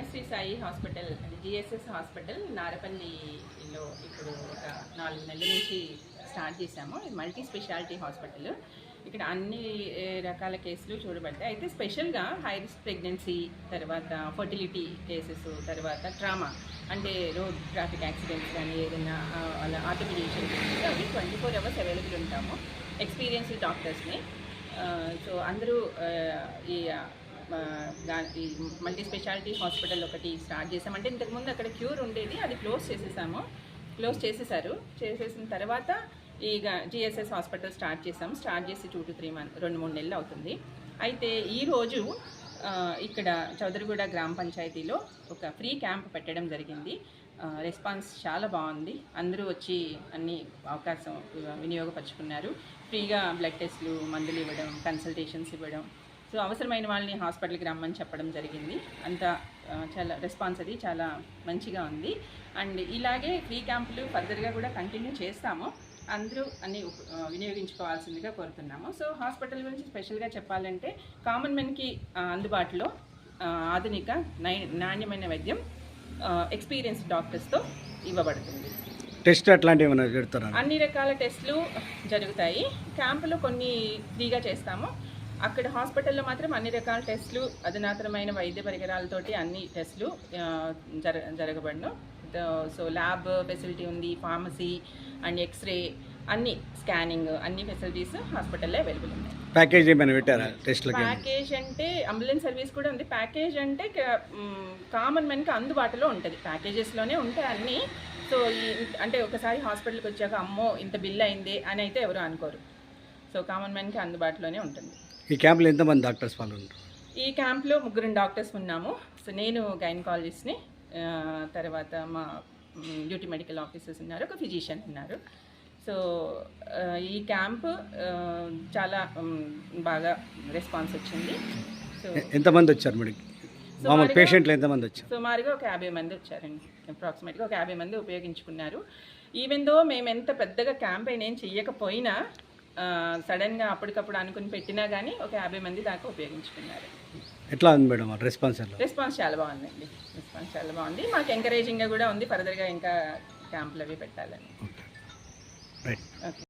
Shri Sai hospital GSS hospital నారపల్లిలో ఇప్పుడు ఒక 4 నెలల నుంచి స్టార్ట్ చేశాము. ఇది మల్టీ స్పెషాలిటీ హాస్పిటల్. ఇక్కడ అన్ని రకాల కేసులు చూడబడతాయి. అయితే స్పెషల్గా హై రిస్క్ ప్రెగ్నెన్సీ, తర్వాత ఫర్టిలిటీ కేసెస్, తర్వాత ట్రామా అంటే రోడ్ ట్రాఫిక్ యాక్సిడెంట్స్ కానీ ఏదైనా అలా ఆర్టిఫిషియల్ కేసెస్ అవి 24 hours అవైలబుల్ ఉంటాము. ఎక్స్పీరియన్స్డ్ డాక్టర్స్ని. సో అందరూ ఈ మల్టీ స్పెషాలిటీ హాస్పిటల్ ఒకటి స్టార్ట్ చేసామంటే ఇంతకుముందు అక్కడ క్యూర్ ఉండేది, అది క్లోజ్ చేసేసిన తర్వాత ఈ జిఎస్ఎస్ హాస్పిటల్ స్టార్ట్ చేసి 2 to 3 months 2-3 నెలలు అవుతుంది. అయితే ఈరోజు ఇక్కడ చౌదరిగూడ గ్రామ పంచాయతీలో ఒక ఫ్రీ క్యాంప్ పెట్టడం జరిగింది. రెస్పాన్స్ చాలా బాగుంది. అందరూ వచ్చి అన్ని అవకాశం వినియోగపరుచుకున్నారు. ఫ్రీగా బ్లడ్ టెస్ట్లు, మందులు ఇవ్వడం, కన్సల్టేషన్స్ ఇవ్వడం, సో అవసరమైన వాళ్ళని హాస్పిటల్కి రమ్మని చెప్పడం జరిగింది. అంతా చాలా రెస్పాన్స్ అది చాలా మంచిగా ఉంది. అండ్ ఇలాగే ఫ్రీ క్యాంపులు ఫర్దర్గా కూడా కంటిన్యూ చేస్తాము. అందరూ అన్ని వినియోగించుకోవాల్సిందిగా కోరుతున్నాము. సో హాస్పిటల్ గురించి స్పెషల్గా చెప్పాలంటే కామన్ మెన్కి అందుబాటులో ఆధునిక నాణ్యమైన వైద్యం ఎక్స్పీరియన్స్ డాక్టర్స్తో ఇవ్వబడుతుంది. టెస్ట్ అట్లాంటివి ఏమైనా పెడతారా? అన్ని రకాల టెస్టులు జరుగుతాయి. క్యాంపులో కొన్ని ఫ్రీగా చేస్తాము. అక్కడ హాస్పిటల్లో మాత్రం అన్ని రకాల టెస్టులు, అధునాతనమైన వైద్య పరికరాలతోటి అన్ని టెస్టులు జరగబడను. సో ల్యాబ్ ఫెసిలిటీ ఉంది, ఫార్మసీ అండ్ ఎక్స్రే, అన్ని స్కానింగ్, అన్ని ఫెసిలిటీస్ హాస్పిటల్లో అవైలబుల్ ఉన్నాయి. ప్యాకేజ్ ఏమైనా పెట్టారా టెస్ట్లకి? ప్యాకేజ్ అంటే అంబులెన్స్ సర్వీస్ కూడా ఉంది. ప్యాకేజ్ అంటే కామన్ మెన్కి అందుబాటులో ఉంటుంది. ప్యాకేజెస్లోనే ఉంటాయి అన్నీ. సో అంటే ఒకసారి హాస్పిటల్కి వచ్చాక అమ్మో ఇంత బిల్ అయింది అని అయితే ఎవరు అనుకోరు. సో కామన్ మ్యాన్కి అందుబాటులోనే ఉంటుంది. ఈ క్యాంప్లో ఎంతమంది డాక్టర్స్ పాల్గొన్నారు? ఈ క్యాంప్లో 3 డాక్టర్స్ ఉన్నాము. సో నేను గైనకాలజిస్ట్ని, తర్వాత మా డ్యూటీ మెడికల్ ఆఫీసర్స్ ఉన్నారు, ఒక ఫిజిషియన్ ఉన్నారు. సో ఈ క్యాంప్ చాలా బాగా రెస్పాన్స్ వచ్చింది. సో ఎంతమంది వచ్చారు మేడం? మామూలు పేషెంట్లు ఎంతమంది వచ్చారు? సుమారుగా ఒక 50 మంది వచ్చారండి. అప్రాక్సిమేట్గా ఒక 50 మంది ఉపయోగించుకున్నారు. ఈవెన్ దో మేము ఎంత పెద్దగా క్యాంపెయిన్ ఏం చెయ్యకపోయినా సడన్గా అప్పటికప్పుడు అనుకుని పెట్టినా కానీ ఒక 50 మంది దాకా ఉపయోగించుకున్నారు. ఎట్లా ఉంది మేడం రెస్పాన్స్? రెస్పాన్స్ చాలా బాగుందండి. రెస్పాన్స్ చాలా బాగుంది. మాకు ఎంకరేజింగ్గా కూడా ఉంది ఫర్దర్గా ఇంకా క్యాంపులు అవి పెట్టాలని. రైట్. ఓకే.